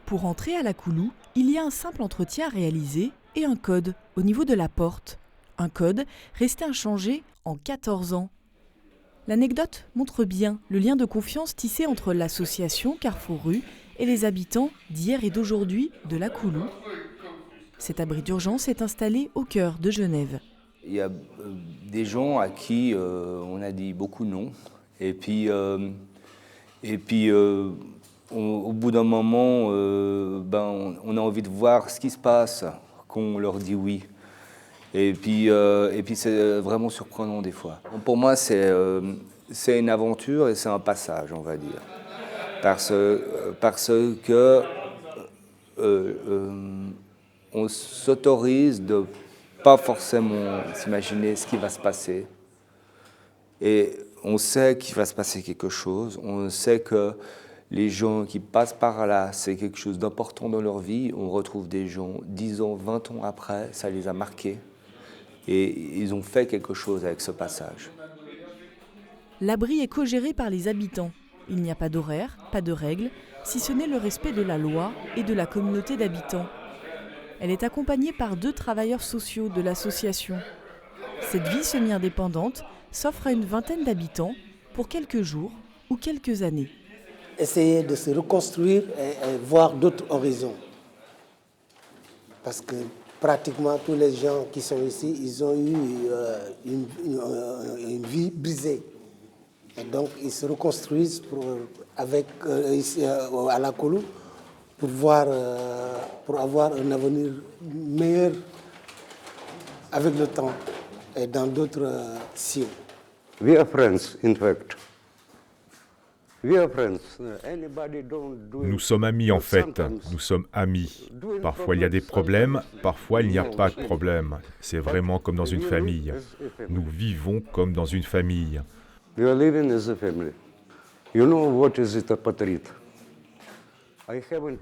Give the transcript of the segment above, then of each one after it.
Pour entrer à la Koulou, il y a un simple entretien à réaliser et un code au niveau de la porte. Un code resté inchangé en 14 ans. L'anecdote montre bien le lien de confiance tissé entre l'association Carrefour Rue et les habitants d'hier et d'aujourd'hui de la Koulou. Cet abri d'urgence est installé au cœur de Genève. Il y a des gens à qui on a dit beaucoup non. Et puis au bout d'un moment, on a envie de voir ce qui se passe quand on leur dit oui. Et puis c'est vraiment surprenant des fois. Pour moi, c'est une aventure et c'est un passage, on va dire. Parce que on s'autorise de pas forcément s'imaginer ce qui va se passer. Et on sait qu'il va se passer quelque chose. On sait que les gens qui passent par là, c'est quelque chose d'important dans leur vie. On retrouve des gens 10 ans, 20 ans après, ça les a marqués. Et ils ont fait quelque chose avec ce passage. L'abri est co-géré par les habitants. Il n'y a pas d'horaire, pas de règles, si ce n'est le respect de la loi et de la communauté d'habitants. Elle est accompagnée par 2 travailleurs sociaux de l'association. Cette vie semi-indépendante s'offre à une vingtaine d'habitants pour quelques jours ou quelques années. Essayer de se reconstruire et voir d'autres horizons. Parce que pratiquement tous les gens qui sont ici, ils ont eu une vie brisée. Et donc ils se reconstruisent à la Koulou pour avoir un avenir meilleur avec le temps et dans d'autres cieux. We are friends, in fact. Nous sommes amis en fait, nous sommes amis. Parfois il y a des problèmes, parfois il n'y a pas de problème. C'est vraiment comme dans une famille. Nous vivons comme dans une famille. We are living as a family. You know what is it, apatride?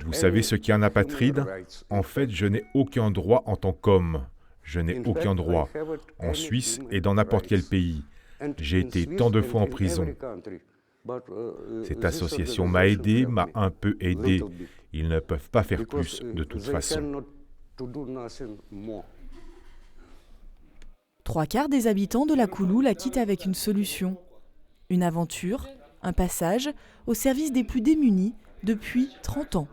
Vous savez ce qu'est un apatride? En fait, je n'ai aucun droit en tant qu'homme. Je n'ai aucun droit. En Suisse et dans n'importe quel pays. J'ai été tant de fois en prison. Cette association m'a aidé, m'a un peu aidé. Ils ne peuvent pas faire plus de toute façon. 3/4 des habitants de la Koulou la quittent avec une solution. Une aventure, un passage au service des plus démunis depuis 30 ans.